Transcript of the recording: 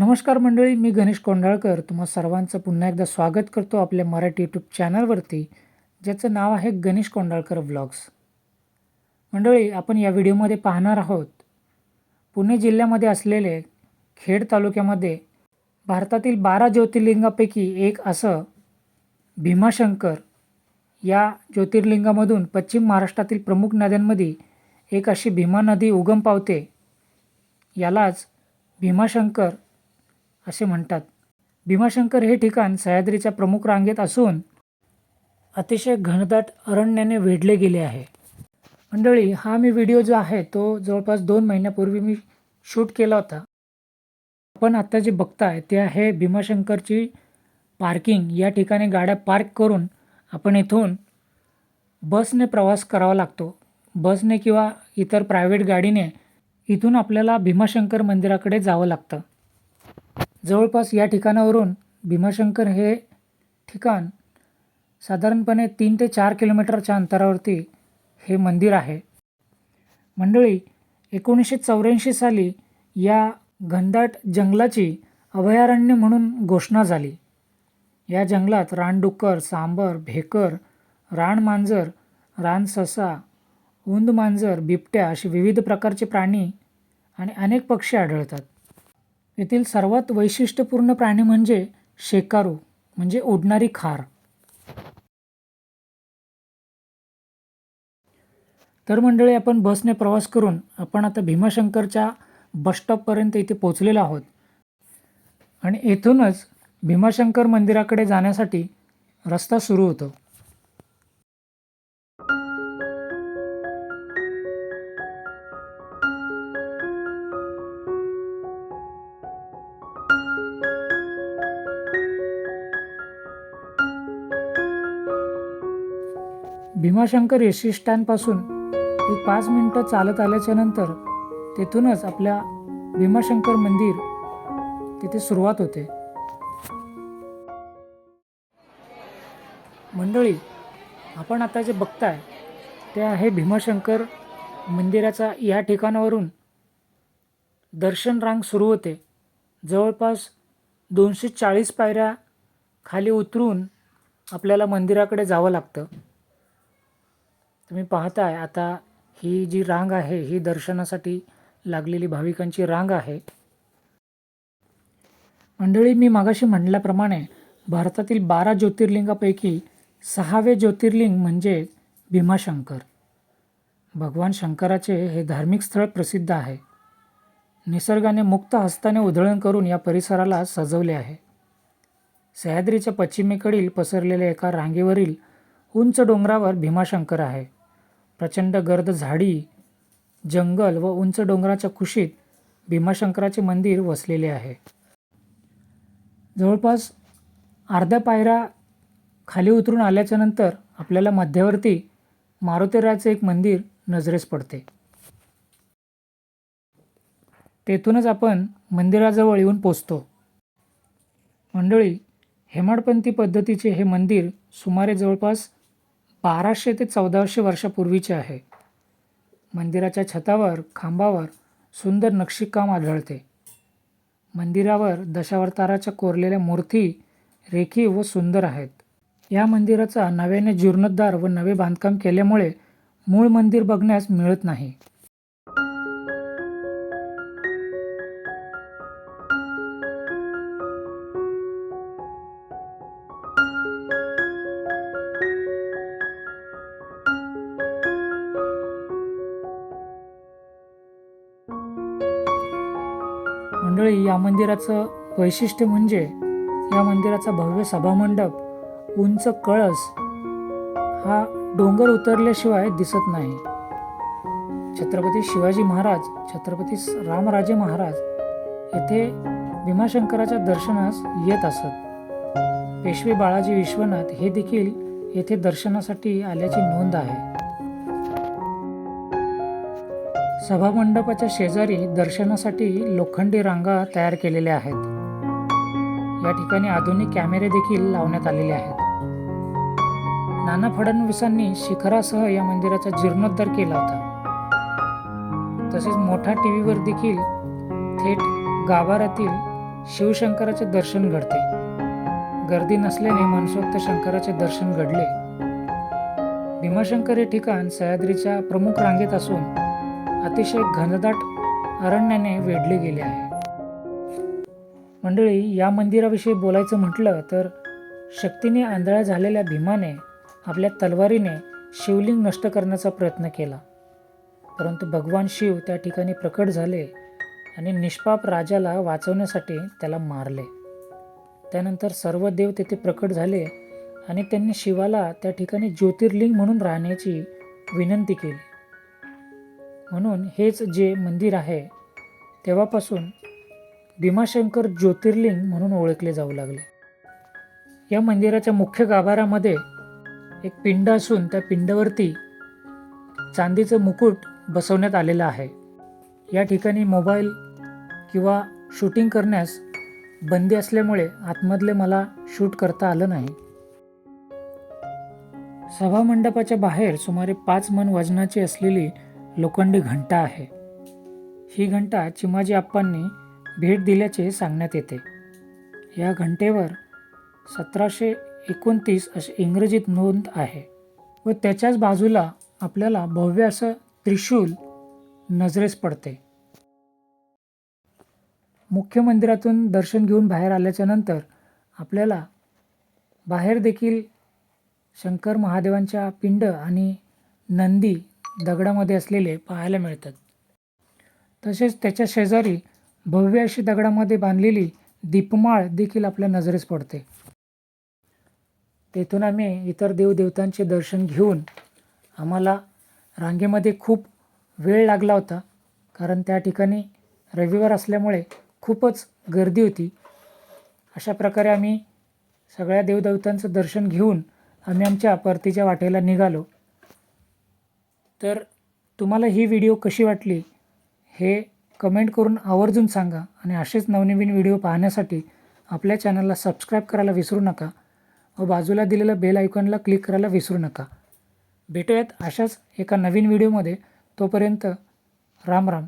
नमस्कार मंडळी, मी गणेश कोंडाळकर तुम्हा सर्वांचं पुन्हा एकदा स्वागत करतो आपल्या मराठी यूट्यूब चॅनलवरती, ज्याचं नाव आहे गणेश कोंडाळकर व्लॉग्स. मंडळी, आपण या व्हिडिओमध्ये पाहणार आहोत पुणे जिल्ह्यामध्ये असलेले खेड तालुक्यामध्ये भारतातील 12 ज्योतिर्लिंगापैकी एक असं भीमाशंकर या ज्योतिर्लिंगामधून पश्चिम महाराष्ट्रातील प्रमुख नद्यांमध्ये एक अशी भीमा नदी उगम पावते. यालाच भीमाशंकर असे म्हणतात. भीमाशंकर हे ठिकाण सह्याद्रीच्या प्रमुख रांगेत असून अतिशय घनदाट अरण्याने वेढले गेले आहे. मंडळी, हा व्हिडिओ जो आहे तो जवळपास 2 महिन्यापूर्वी मी शूट केला होता. आपण आता जे बघताय ते आहे भीमाशंकरची पार्किंग. या ठिकाणी गाड्या पार्क करून आपण इथून बसने प्रवास करावा लागतो. बसने किंवा इतर प्रायव्हेट गाडीने इथून आपल्याला भीमाशंकर मंदिराकडे जावं लागतं. जवळपास या ठिकाणावरून भीमाशंकर हे ठिकाण साधारणपणे 3 ते 4 किलोमीटरच्या अंतरावरती हे मंदिर आहे. मंडळी, 1984 साली या घनदाट जंगलाची अभयारण्य म्हणून घोषणा झाली. या जंगलात रानडुक्कर, सांबर, भेकर, रानमांजर, रानससा, उंद मांजर, बिबट्या असे विविध प्रकारचे प्राणी आणि अनेक पक्षी आढळतात. येथील सर्वात वैशिष्ट्यपूर्ण प्राणी म्हणजे शेकारू, म्हणजे उडणारी खार. तर मंडळी, आपण बसने प्रवास करून आपण आता भीमाशंकरच्या बसस्टॉपपर्यंत इथे पोहोचलेलो आहोत आणि येथूनच भीमाशंकर मंदिराकडे जाण्यासाठी रस्ता सुरू होतो. भीमाशंकर एस टी स्टँडपासून एक 5 मिनिटं चालत आल्याच्या नंतर तेथूनच आपल्या भीमाशंकर मंदिर तिथे सुरुवात होते. मंडळी, आपण आता जे बघताय ते आहे भीमाशंकर मंदिराचा. या ठिकाणावरून दर्शन रांग सुरू होते. जवळपास 240 पायऱ्या खाली उतरून आपल्याला मंदिराकडे जावं लागतं. तुम्ही पाहताय आता ही जी रांग आहे ही दर्शनासाठी लागलेली भाविकांची रांग आहे. मंडळी, मी मागाशी म्हटल्याप्रमाणे भारतातील 12 ज्योतिर्लिंगापैकी 6वे ज्योतिर्लिंग म्हणजे भीमाशंकर. भगवान शंकराचे हे धार्मिक स्थळ प्रसिद्ध आहे. निसर्गाने मुक्त हस्ताने उधळण करून या परिसराला सजवले आहे. सह्याद्रीच्या पश्चिमेकडील पसरलेल्या एका रांगेवरील उंच डोंगरावर भीमाशंकर आहे. प्रचंड गर्द झाडी, जंगल व उंच डोंगराच्या कुशीत भीमाशंकराचे मंदिर वसलेले आहे. जवळपास अर्ध्या पायऱ्या खाली उतरून आल्याच्या नंतर आपल्याला मध्यवर्ती मारुतीरायाचे एक मंदिर नजरेस पडते. तेथूनच आपण मंदिराजवळ येऊन पोचतो. मंडळी, हेमाडपंथी पद्धतीचे हे मंदिर सुमारे जवळपास 1200 ते 1400 वर्षापूर्वीचे आहे. मंदिराच्या छतावर, खांबावर सुंदर नक्षीकाम आढळते. मंदिरावर दशावताराच्या कोरलेल्या मूर्ती रेखीव व सुंदर आहेत. या मंदिराचा नव्याने जीर्णोद्धार व नवे बांधकाम केल्यामुळे मूळ मंदिर बघण्यास मिळत नाही. मंडळी, या मंदिराचं वैशिष्ट्य म्हणजे या मंदिराचा भव्य सभामंडप, उंच कळस हा डोंगर उतरल्याशिवाय दिसत नाही. छत्रपती शिवाजी महाराज, छत्रपती रामराजे महाराज येथे भीमाशंकराच्या दर्शनास येत असत. पेशवे बाळाजी विश्वनाथ हे देखील येथे दर्शनासाठी आल्याची नोंद आहे. सभामंडपाच्या शेजारी दर्शनासाठी लोखंडी रांगा तयार केलेल्या आहेत. या ठिकाणी आधुनिक कॅमेरे देखील लावण्यात आलेले आहेत. नाना फडणवीसांनी शिखरासह या मंदिराचा जीर्णोद्धार केला होता. तसेच मोठ्या टीव्हीवर देखील थेट गाभाऱ्यातील शिवशंकराचे दर्शन घडते. गर्दी नसल्याने मनसोक्त शंकराचे दर्शन घडले. भीमाशंकर हे ठिकाण सह्याद्रीच्या प्रमुख रांगेत असून अतिशय घनदाट अरण्याने वेढले गेले आहे. मंडळी, या मंदिराविषयी बोलायचं म्हटलं तर शक्तीने आंधळा झालेल्या भीमाने आपल्या तलवारीने शिवलिंग नष्ट करण्याचा प्रयत्न केला, परंतु भगवान शिव त्या ठिकाणी प्रकट झाले आणि निष्पाप राजाला वाचवण्यासाठी त्याला मारले. त्यानंतर सर्व देव तेथे प्रकट झाले आणि त्यांनी शिवाला त्या ठिकाणी ज्योतिर्लिंग म्हणून राहण्याची विनंती केली. म्हणून हेच जे मंदिर आहे तेव्हापासून भीमाशंकर ज्योतिर्लिंग म्हणून ओळखले जाऊ लागले. या मंदिराच्या मुख्य गाभाऱ्यामध्ये एक पिंड असून त्या पिंडावरती चांदीचं मुकुट बसवण्यात आलेलं आहे. या ठिकाणी मोबाईल किंवा शूटिंग करण्यास बंदी असल्यामुळे आतमधले मला शूट करता आलं नाही. सभामंडपाच्या बाहेर सुमारे 5 मन वजनाची असलेली लोखंडी घंटा आहे. ही घंटा चिमाजी आप्पांनी भेट दिल्याचे सांगण्यात येते. या घंटेवर 1729 अशी इंग्रजीत नोंद आहे व त्याच्याच बाजूला आपल्याला भव्य असं त्रिशूल नजरेस पडते. मुख्य मंदिरातून दर्शन घेऊन बाहेर आल्याच्या नंतर आपल्याला बाहेर देखील शंकर महादेवांच्या पिंड आणि नंदी दगडामध्ये असलेले पाहायला मिळतात. तसेच त्याच्या शेजारी भव्य अशी दगडामध्ये बांधलेली दीपमाळ देखील आपल्या नजरेस पडते. तेथून आम्ही इतर देवदेवतांचे दर्शन घेऊन आम्हाला रांगेमध्ये खूप वेळ लागला होता, कारण त्या ठिकाणी रविवार असल्यामुळे खूपच गर्दी होती. अशा प्रकारे आम्ही सगळ्या देवदेवतांचं दर्शन घेऊन आम्ही आमच्या परतीच्या वाटेला निघालो. तर तुम्हाला ही व्हिडिओ कशी वाटली हे कमेंट करून आवर्जून सांगा आणि असेच नवनवीन व्हिडिओ पाहण्यासाठी आपल्या चॅनलला सबस्क्राईब करायला विसरू नका व बाजूला दिलेल्या बेल आयकॉनला क्लिक करायला विसरू नका. भेटूयात अशाच एका नवीन व्हिडिओमध्ये. तोपर्यंत राम राम.